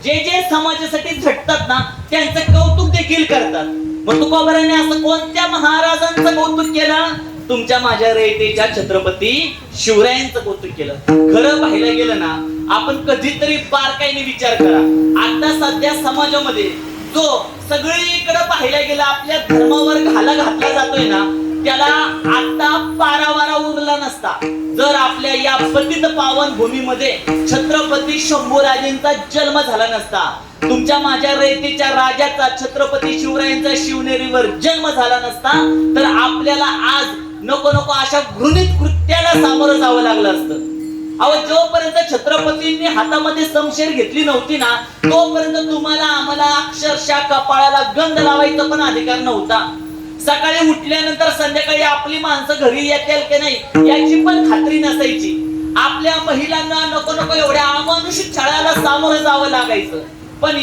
जे जे समाजासाठी झटतात ना त्यांचं कौतुक देखील करतात. मग तुकोबाराने असं कोणत्या महाराजांचं कौतुक केलं? तुमच्या माझ्या रयतेच्या छत्रपती शिवरायांचं कौतुक केलं. खरं पाहायला गेलं ना, आपण कधीतरी बारकाईने विचार करा. आता सध्या समाजामध्ये जो सगळीकडे पाहायला गेला आपल्या धर्मावर घाला घातला जातोय ना, त्याला आता पारावारा उरला नसता जर आपल्या या पतित पावन भूमीमध्ये छत्रपती शंभूराजेंचा जन्म झाला नसता. तुमच्या माझ्या रयतेच्या राजाचा छत्रपती शिवरायांचा शिवनेरीवर जन्म झाला नसता तर आपल्याला आज नको नको अशा घृणित कृत्याला सामोरं जावं लागलं असतं. अहो, जोपर्यंत छत्रपतींनी हातामध्ये समशेर घेतली नव्हती ना, तोपर्यंत तुम्हाला आम्हाला अक्षरशः कपाळाला गंध लावायचा पण अधिकार नव्हता. सकाळी उठल्यानंतर संध्याकाळी आपली माणसं घरी येतील की नाही याची पण खात्री नसायची. आपल्या महिलांना नको नको एवढ्या अमानुषिक छळाला सामोरं जावं लागायचं. पण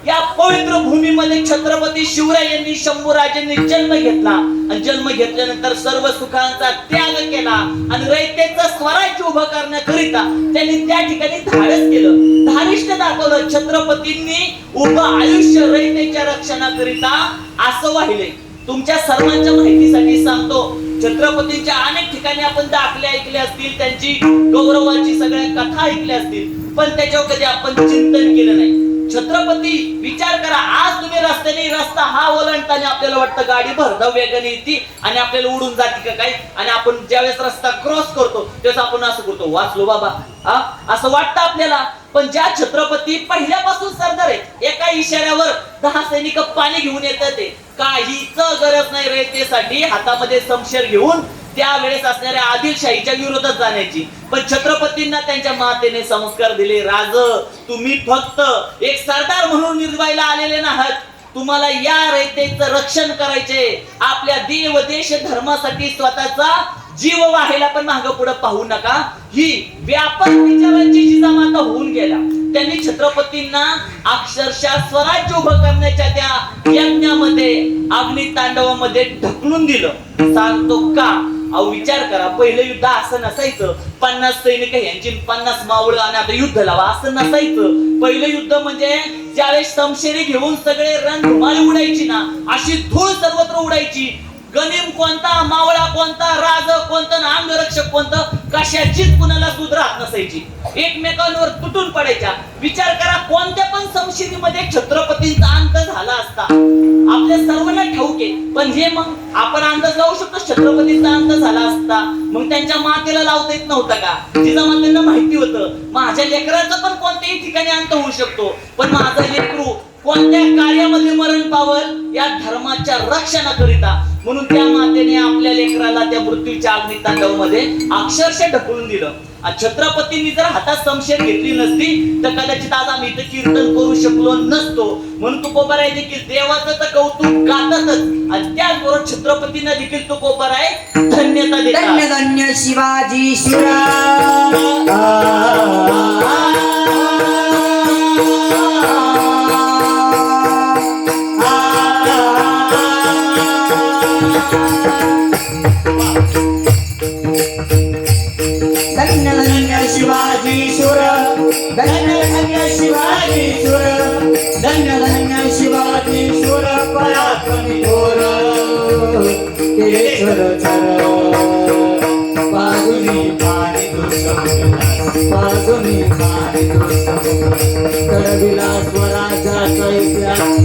या पवित्र भूमीमध्ये छत्रपती शिवरायांनी शंभूराजेंनी जन्म घेतला आणि जन्म घेतल्यानंतर सर्व सुखांचा त्याग केला आणि रयतेचं स्वराज्य उभं करण्याकरिता त्यांनी त्या ठिकाणी धाडस केलं, धारिष्ट दाखवलं. छत्रपतींनी उभं आयुष्य रयतेच्या रक्षणाकरिता असं वाहिले. तुमच्या सर्वांच्या माहितीसाठी सांगतो, छत्रपतींच्या अनेक ठिकाणी आपण दाखले ऐकले असतील, त्यांची गौरवाची सगळ्या कथा ऐकल्या असतील, पण त्याच्यावर कधी आपण चिंतन केलं नाही. छत्रपती विचार करा, आज तुम्ही रस्ता हा ओलांडताना आपल्याला वाटतं गाडी भरधाव वेगाने येते आणि आपल्याला उडून जाते का काय, आणि आपण ज्यावेळेस रस्ता क्रॉस करतो त्यावेळेस आपण असं करतो, वाचलो बाबा, असं वाटतं आपल्याला. पण ज्या छत्रपती पहिल्यापासून सरदार आहे, एका इशाऱ्यावर 10 सैनिक पाणी घेऊन येतात, ते काहीच गरज नाही रयतेसाठी हातामध्ये समशेर घेऊन त्यावेळेस असणाऱ्या आदिलशाहीच्या विरोधात जाण्याची. पण छत्रपतींना त्यांच्या मातेने संस्कार दिले, राज तुम्ही फक्त एक सरदार म्हणून निर्वायला आलेले नाहीत, तुम्हाला या रयतेचं रक्षण करायचे. आपल्या देव देश धर्मासाठी स्वतःचा जीव वाहायला पण मागं पुढे पाहू नका. ही व्यापक विचारांची जिजामाता होऊन गेला. त्यांनी छत्रपतींना अक्षरशः स्वराज्य उभं करण्याच्या त्या यज्ञामध्ये अग्नितांडवामध्ये ढकलून दिलं. सांगतो का? अहो, विचार करा, पहिलं युद्ध असं नसायचं 50 सैनिक यांची 50 मावळं आणि आता युद्ध लावा, असं नसायचं. पहिलं युद्ध म्हणजे ज्यावेळेस समशेरी घेऊन सगळे रणधुमाळी उडायची ना, अशी धूळ सर्वत्र उडायची. गनिम कोणता, मावळा कोणता, राज कोणता, अंगरक्षक कोणतं, कशाचीच कुणाला सूद राहत नसायची, एकमेकांवर तुटून पडायच्या. विचार करा, कोणत्या पण समशिरीमध्ये छत्रपतींचा अंत झाला असता आपल्या सर्वांना ठाऊक आहे. पण हे मग आपण अंदाज लावू शकतो छत्रपतींचा अंत झाला असता मग त्यांच्या मातेला लावता येत नव्हता का? जिजामातेंना माहिती होतं माझ्या लेकराचं पण कोणत्याही ठिकाणी अंत होऊ शकतो, पण माझं लेकरू कोणत्या कार्यामध्ये मरण पावल या धर्माच्या रक्षणाकरिता. म्हणून त्या मातेने आपल्या लेकराला त्या मृत्यूच्या अग्नितांडवामध्ये अक्षरशः ढकलून दिलं. छत्रपतींनी जर हातात समशेर घेतली नसती तर कदाचित आज आम्ही इथं कीर्तन करू शकलो नसतो. म्हणून तुकोबाराय देखील देवाचं तर कौतुक गातातच आणि त्याचबरोबर छत्रपतींना देखील तुकोबाराय धन्यता देतात. धन्य धन्य शिवाजी शिवराय. धन्य धन्य शिवाजी शूर, धन्य धन्य शिवाजी शूर, धन्य धन्य शिवाजी शूर, पराक्रमी थोर केशर चर. बाजूनी पाणी बाजूनी पाणी कडविला स्वराजाचा इतिहास.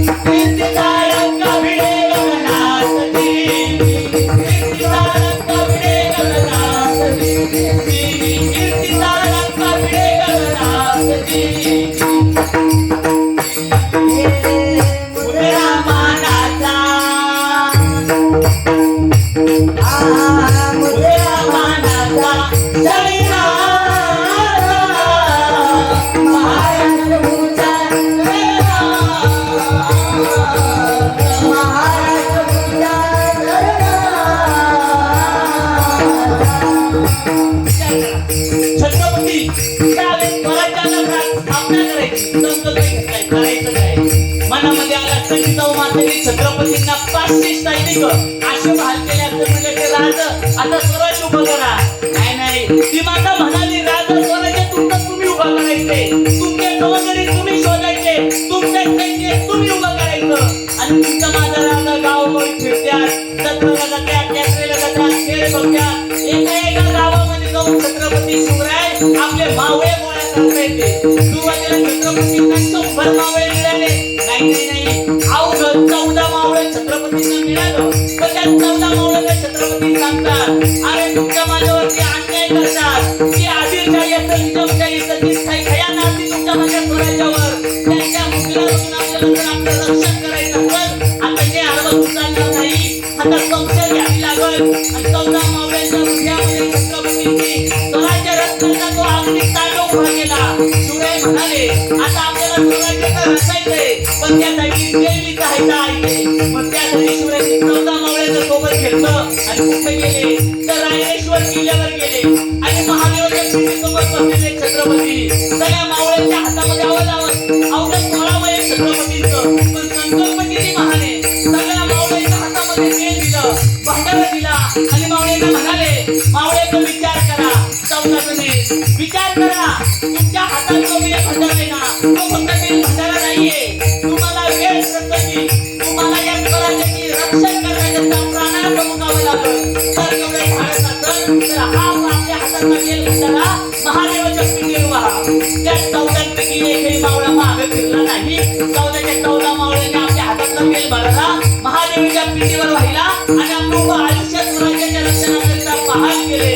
मनामध्ये आला संगीताव मातेने छत्रपतींना 500 सैनिक असे भाल केले असते म्हणजे ते राज आता स्वराज्य उभं करा. नाही, ती माता म्हणाली राज स्वराज्य तुमचं तुम्ही उभं करायचे, तुमचे गवंडे तुम्ही शोधायचे, तुमचं सैन्य तुम्ही उभं करायचं आणि तुमच्या माझा राजा गावोगावी फिरत्यात, जत्रेला जात्यात, यात्रेला जात्यात, खेळ बघत्यात. एका गावामध्ये जाऊन छत्रपती शिवराय आपले मावळे गोळा करता येते. सुरुवातीला छत्रपतींना 100 मावळे मिळाले. नाही, अवघड 14 मावळे छत्रपतींना मिळालं. पण त्या 14 मावळ्याला छत्रपती सांगतात, अरे तुमच्या माझ्यावरती अन्याय करतात, की आदिलशाही असेल, निजामशाही असेल, निस्ताही खयाना असतील तुमच्या माझ्या स्वराज्यावर. त्यांच्या मुलीला बघून आपल्याला जर आपलं रक्षण करायचं असेल, आता हे हरवत चालणार नाही, आता संशय घ्यावी लागल. आणि 14 मावळ्यांच्या हृदयामध्ये छत्रपतींची स्वराज्य रचण्याचा तो अगदी तांडव उभा केला. शिवराय म्हणाले, आता आपल्याला स्वराज्य तर रचायचंय, पण त्यासाठी देवी चाहायचा आहे. मग त्यासाठी शिवरायांनी 14 मावळ्यांच्या सोबत घेतलं आणि कुठे गेले तर रायरेश्वर किल्ल्यावर गेले आणि महादेवाच्या पिंडीसोबत बसलेले छत्रपती सगळ्या मावळ्यांच्या हातामध्ये अवघड 16 वय छत्रपतींचं. पण संकल्प किती महान आहे. सगळ्या मावळ्यांच्या हातामध्ये तेल दिलं, भांडारा दिला आणि मावळ्यांना म्हणाले, मावळ्यांचा विचार करा. 14 विचार करा, तुमच्या हातात जो वेळ भंडारा आहे ना, तो फक्त वेळ भंडारा नाहीये. तुम्हाला वेळ प्रसंगी तुम्हाला या स्वराज्याची रक्षण करण्याकरता प्राणाला गमवावं लागेल. तर एवढे धाडस असेल तर हा आपल्या हातातला वेळ भंडारा महादेवाच्या पिंडीवर व्हा. त्या 14 पैकी एकही मावळा मागे फिरला नाही. 14 मावळ्यांनी आपल्या हातातला वेळ भंडारा महादेवाच्या पिंडीवर वाहिला आणि आपलं आयुष्य स्वराज्याच्या रक्षणाकरिता बहाल केले.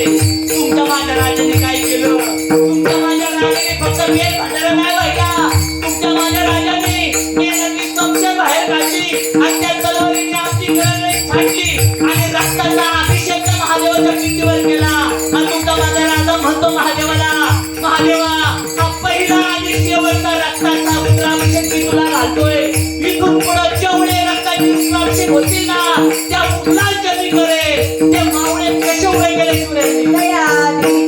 तुमच्या माझ्या राजाने काय केलं? तुमच्या माझ्या राजाने फक्त वेळ भंडारा नाही वाहिला, तुमच्या माझ्या राजाने मेहनती संशय बाहेर काढली आणि त्या तलवारीने आपली गरज छाटली आणि रक्ताचा अभिषेक महादेवाच्या पिंडीवर केला. आणि तुमचा माझा राजा म्हणतो महादेवाला, महादेवा हा पहिला आणि शेवटचा रक्ताचा रुद्राभिषेक मी तुला घालतोय. इथून पुढे जेवढे रक्ताचे रुद्राभिषेक होतील ना, त्या मुलांच्या मी करेल. ते मावळे कसे उभे गेले शिवरायांनी?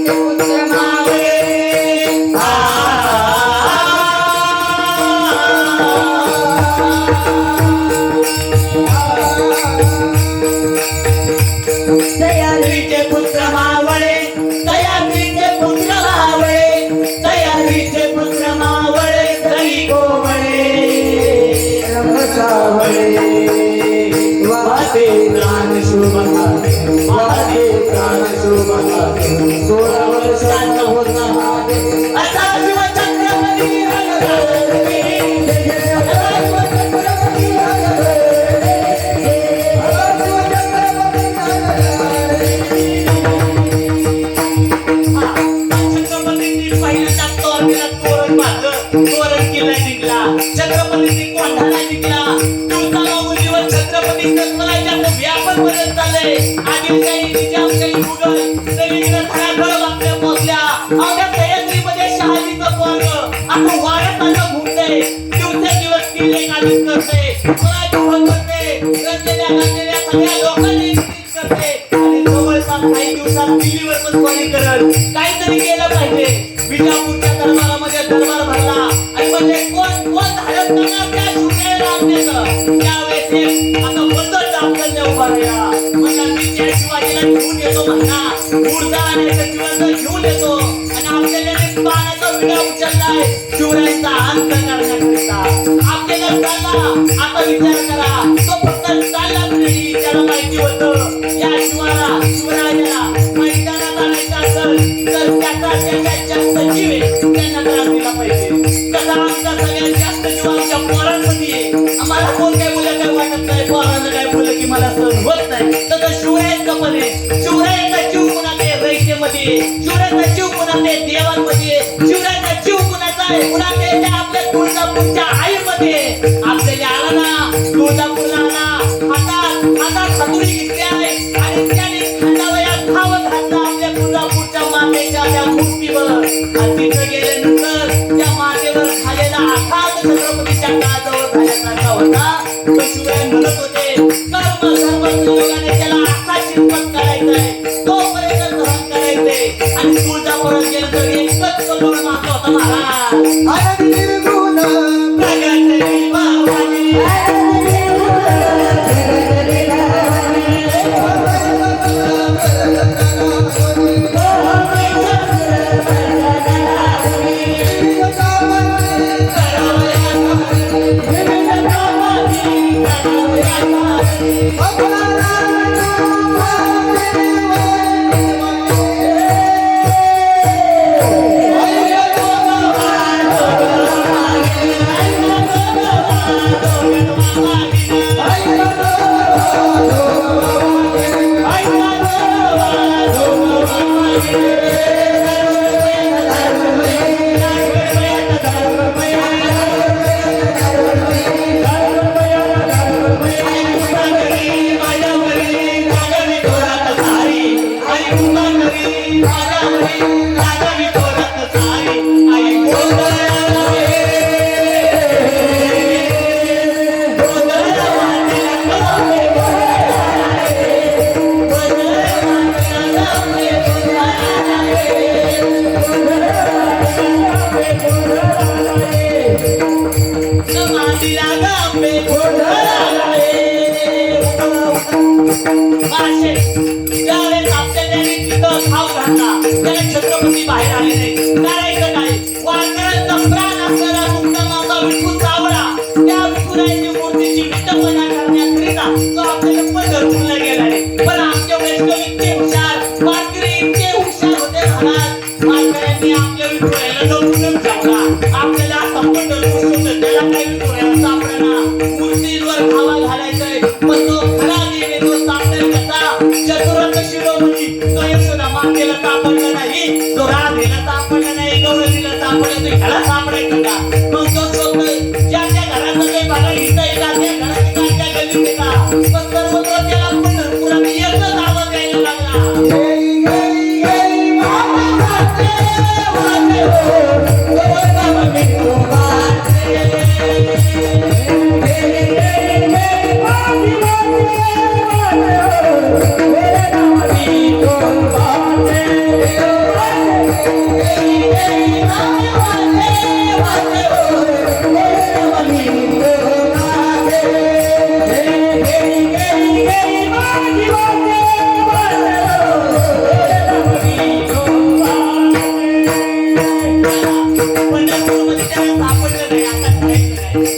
दयाळीचे पुत्र मावळे दयाळीचे पुत्र मावळे, दयाळीचे पुत्र मावळे, दयाळीचे पुत्र मावळे, दही गोवळे रंगसावळे वाटे प्राण शोभा, वाटे प्राण शोभा, 16 वर्षाचा होता असा शिवछत्रपती रंगले. छत्रपतींनी पहिल्यांदा तोरण बांधलं, तोरण किल्ला जिंकला, छत्रपतींनी कोंढाणा जिंकला. दिवसाला मुलीवर छत्रपतींचं स्वराज्याचं व्यापक बदल चाललंय. आदिलशाही, निजामशाही, मुघल सगळीकडे धडाधड बातम्या पोहोचल्या. अवघ्या सह्याद्रीमध्ये शहाजीचं पोरगं आता वाड्यात आलं घुमतंय, दिवसेंदिवस किल्ले काबीज करतंय, स्वराज्य उभं करतंय, रचलेल्या सगळ्या लोकांनी विकसित करते आणि जवळपास काही दिवसात दिल्लीवर पण स्वारी करल. काहीतरी केलं पाहिजे. विजापूरच्या दरबारामध्ये दरबार भरला आणि म्हणजे कोण धाडस करणार त्या शिवरायाला आणण्याचं. त्यावेळेस एक आता बंदच आपल्याला उभा राहिला. म्हणजे त्या शिवाजीला घेऊन येतो म्हणा, मुर्दा आणायचं किंवा घेऊन येतो आणि आपल्याला बाणाचा विडा उचललाय शिवरायांचा अंत करण्याकरिता. आपल्याला चालला, आता विचार करा, तो फक्त चालला नाही. त्याला माहिती होतं या शिवरायाला मैदानात आणायचं असेल तर त्याच्या जास्त जीव आहे, त्यांना त्रास दिला पाहिजे. तसा आमचा सगळ्यात जास्त जीव आमच्या पोरांमध्ये आहे. आम्हाला कोण काय बोललं काय वाटत नाही, पोरांना काय बोललं की मला सहन होत नाही. तसं शिवरायांचं पण आहे. शिवरायांचा जीव कुणाचा आहे? रयतेमध्ये. शिवरायांचा जीव कुणाचा आहे? देवांमध्ये. शिवरायांचा जीव कुणाचा आहे? कुणाचा आहे? ते आपल्या तुळजापूरच्या आईमध्ये. आपल्याला आला ना तुळजापूरला आला, हातात हातुरी घेतली आहे आणि त्याने खंडावयात खाव घातलं आपल्या तुळजापूरच्या मातेच्या त्या मूर्तीवर. आणि तिथं गेल्यानंतर त्या मातेवर झालेला आघात छत्रपतीच्या काळाजवळ झाल्यासारखा होता. तो शिवराय म्हणत होते, कर्म धर्म संयोगाने त्याला असा चिंतन करायचंय, तोपर्यंत सहन करायचंय. आणि तुळजापूरला गेलं तर एकच कल्लोळ मागतो होता महाराज, आनंद निर्गुण प्रगट बाबाजी. मातीला गांबे घोडला रे. माशे ज्यावेळेस आपल्या त्यांनी तिथं खाऊ घातला त्याला छत्रपती बाहेर आले नाही. करायचं काय? वानरांचा प्राण असणारा मुक्ता माता विठू चावला. त्या विठुरायाची मूर्तीची विटंबना करण्याकरिता तो आपल्याला पंढरपूरला गेलाय. पण आमचे वैष्णव इतके हुशार, वारकरी इतके हुशार होते महाराज. वारकऱ्यांनी आपल्या विठुरायाला लवकरच ठेवला. आपल्याला आता पंढरपूर शोधलं, त्याला काही विठुरायाला सापडेना. मूर्तीवर खावा घालायचंय, पण तो खरा देव तो सापडेल कसा? चतुरंग शिरोमणी तो यशोदा मातेला सापडला नाही, तो राधेला सापडला नाही, गौरवीला सापडला नाही, ह्याला सापडायचं का? मग तो शोधतोय ज्या घराचं काही बघा इथं येतात त्या घरात त्या गल्लीत येतात. पण सर्वत्र त्याला पंढरपुरात एकच आवाज यायला लागला. पंढरपूरमध्ये त्याला सापडलं नाही. आता करायचं काय?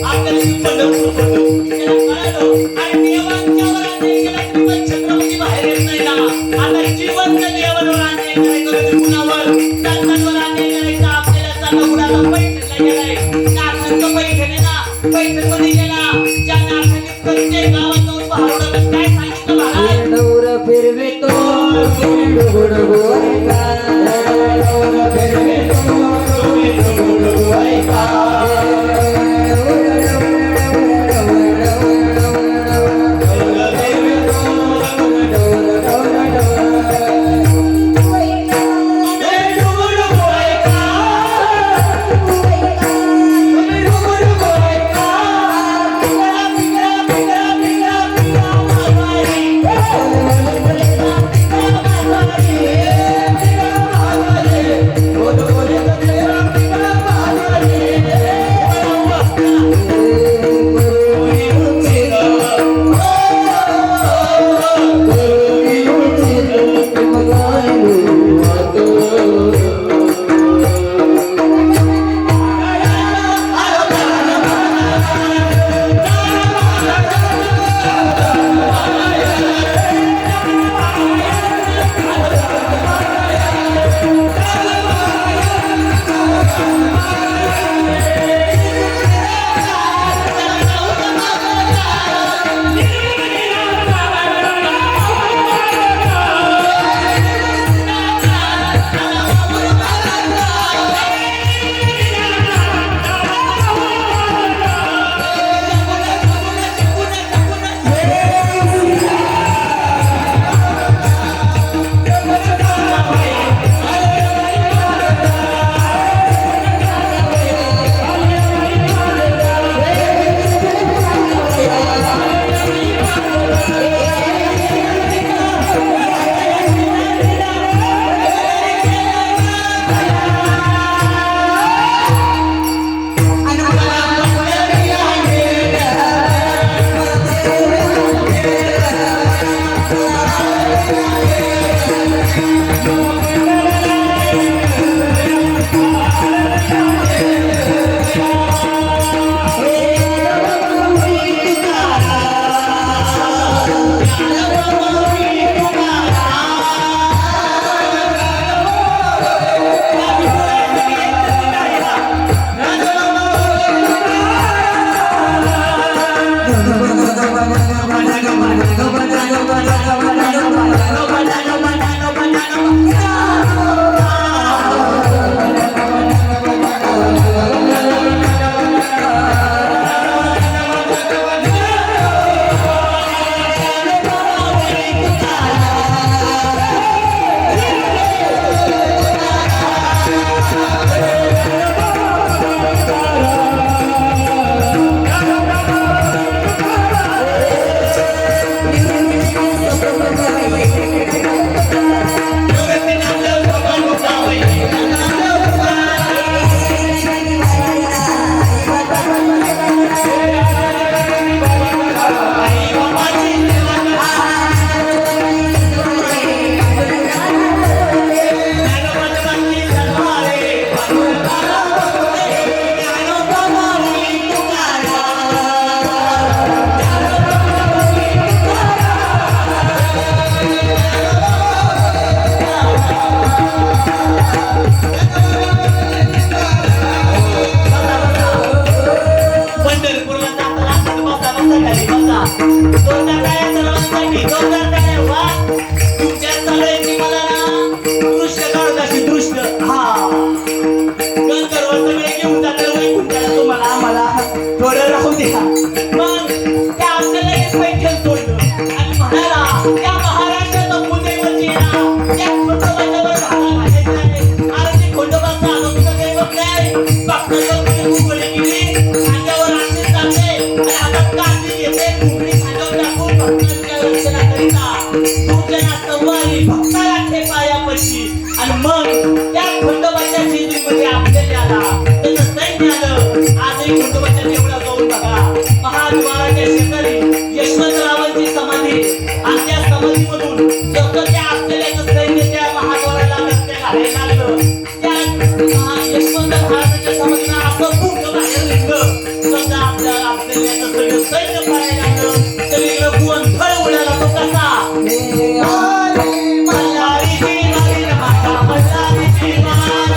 आपल्याला मी पंढरपूर सोडलं. त्याला कळालं आणि देवांच्या वर अन्याय केला तरी पण छत्रपती बाहेर येत नाही ना. आता जिवंत देवांवर अन्याय करायचा म्हणजे कुणावर? संतांवर अन्याय करायचा. आपल्याला चालला उडाला पैठणला गेलाय. नाथांचं पैठण आहे ना, पैठणमध्ये गेला. ज्या नाथांनी प्रत्येक गावात जाऊन पहावडं काय सांगितलं महाराज? डोर फिरवे तो आई बाबाची पंढरपूरला जाताना बसा खाली बसा दोनदा टाळ्या सर्वांसाठी दोनदा टाळ्या वा तुमच्या सगळ्यांची मला ना दृश्य काढत अशी दृश्य हा गंधर्व सगळे घेऊन जातात वैकुंठाला तुम्हाला आम्हाला थोडं राहू द्या मग त्या आपल्याला एक पैठण सोडलं आणि म्हणाला त्या महाराष्ट्राचा मुदेवरची ना त्या खंडोबाच्यावर घाला घालायचं आहे अरे ते खंडोबाचं आगमन दैवत नाही भक्ताचं कुणी उघडी केली खांद्यावर आरती चालते आणि हातात काठी घेते उघडी खांद्यावर टाकून भक्तांच्या रक्षणाकरिता पूजना संवारी भक्ताला ठेपायापाशी आणि मग त्या खंडोबाच्या शेतीमध्ये आपल्याला आला त्याचं सैन्य आलं आजही खंडोबाच्या देवळात जाऊन बघा महाद्वाराच्या शेजारी यशवंतरावांची समाधी आणि त्या समाधीमधून जसं त्या आपल्याला सैन्य त्या महाद्वाराला रस्ते घालायला लागलं त्या यशवंत महाराजांच्या समाधीला असं खूप बाहेर निघलं समजा आपल्याला सगळं सैन्य पडायला लागलं सगळीकडे गोंधळ उडाला तो कसा मल्हारीची वारी रे माता मल्हारीची वारी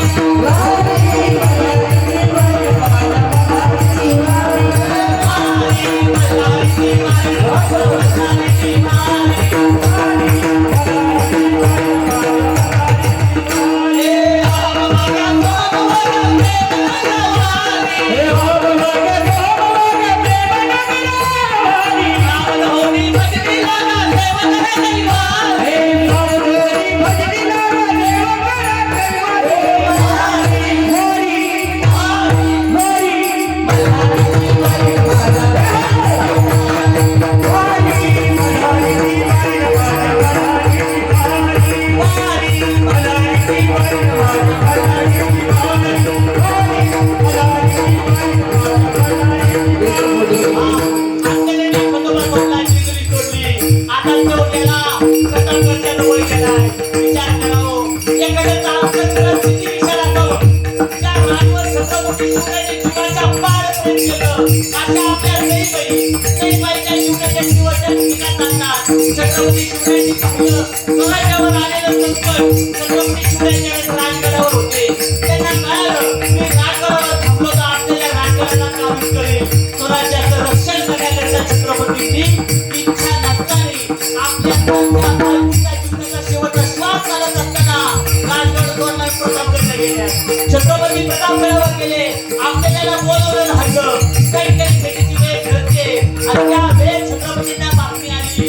छत्रपती शिवरायांनी पाहिलं स्वराज्यावर आलेलं संकट छत्रपती शिवरायांच्या वेळेस राजगडावर होते त्यांना कळालं मी राजगडावर थांबलो तर आपल्याला राजगडाला काबीज करेल स्वराज्याचं रक्षण करण्याकरिता छत्रपतींनी इच्छा नसताना आपल्या बायकोच्या जीवनाचा शेवटचा श्वास चालत असताना राजगडावर प्रतापगडला गेल्या छत्रपती प्रतापगडावर गेले आपल्याला बोलवलं राहिलं काही काही भेटीची वेळ घडते आणि त्या वेळेस छत्रपतींना बातमी आली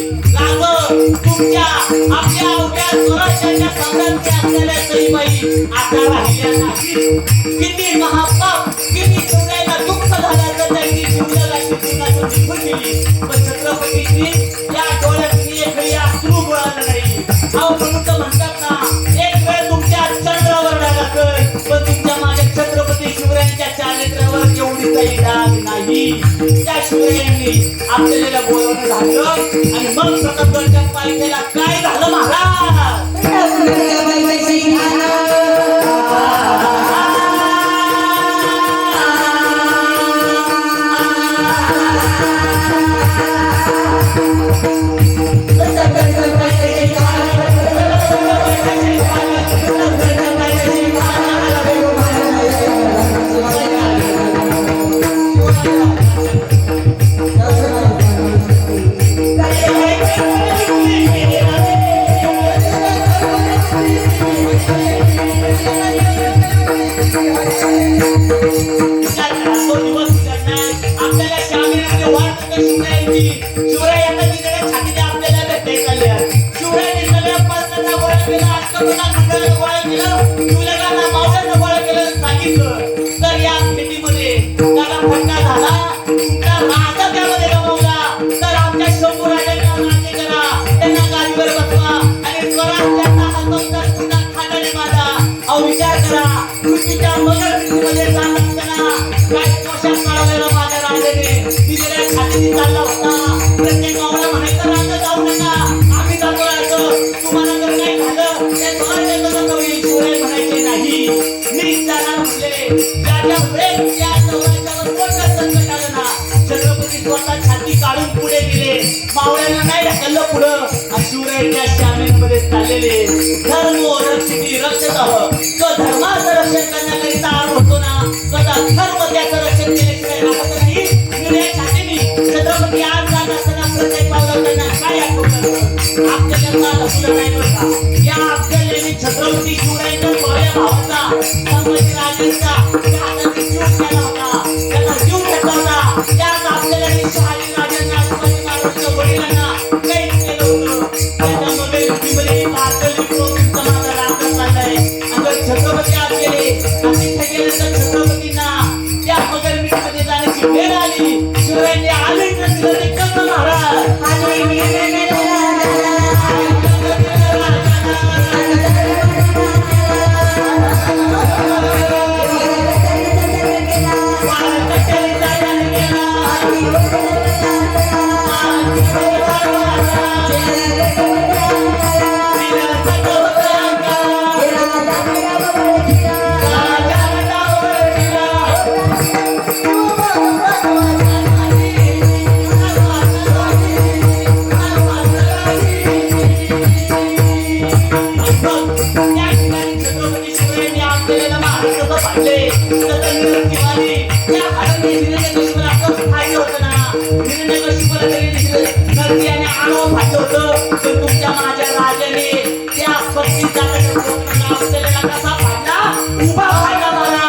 तुमच्या आपल्या अवघ्या स्वराज्याच्या सम्राटच्या असलेल्या सईबाई आता राहिल्या नाहीत किती महापाप किती शिवरायांना दुःख झालं तर त्यांनी शिवरायाची जीवनातून निघून गेली पण छत्रपतींनी या डोळ्यातून एक वेळी अश्रू गळालं नाही अहो म्हणून तर म्हणतात ना एक वेळ तुमच्या चंद्रावर डाग असेल पण तुमच्या माझ्या छत्रपती शिवरायांच्या चारित्र्यावर एवढी काही डाग नाही त्या शिवरायांनी आपल्याला बोलवणं झालं आणि मग प्रतापगडच्या पायथ्याला काय झालं महाराज विचार करा मगर मध्ये जात असताना काय पोशाख काढलेला माझ्या राजाने होता. प्रत्येक मावळा म्हणायचा राजा जाऊ नका, आम्ही जातो राजा. तुम्हाला जर काही झालं त्या स्वराज्याचं कसं होईल? शिवराय म्हणायचे नाही, मीच जाणार म्हणले. त्याच्यामुळे त्या स्वराज्यावर मोठं संकट आलं ना. छत्रपती स्वतः छाती काढून पुढे गेले, मावळ्यांना नाही ढकललं पुढं. आणि शिवराय त्या श्यामेमध्ये चाललेले. धर्म रक्षिती रक्षतः, तो धर्माचं रक्षण करण्याकरिता आग होतो ना, स्वतः धर्म त्याचं रक्षण केल्याशिवाय राहत नाही. निर्णय छातीने छत्रपती आज जात असताना प्रत्येक पावलं त्यांना काय आठवतं? आपल्याला लपलं नाही बरं का. या अफजलने छत्रपती शिवरायांच्या सोळ्या भावाचा, संभाजीराजेंचा त्या हाताने जीव केला होता, त्याचा जीव घेतला होता. त्याच अफजलने शहाजीराजांना, शिवाजी महाराजांच्या वडिलांना कैद केलं होतं. त्याच्यामध्ये युतीमध्ये बारकली करून तुमचा माझा राजा चाललाय. आणि छत्रपती आज गेले आणि तिथे गेल्यानंतर छत्रपतींना त्या मगरमिठीमध्ये जाण्याची वेळ आली. शिवरायांनी आलिंगन दिलं ते कसं महाराज तुमच्या माझ्या राजाने त्या पत्नीचा कसा फाडला, उभा फाडला महाराज.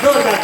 जोरदार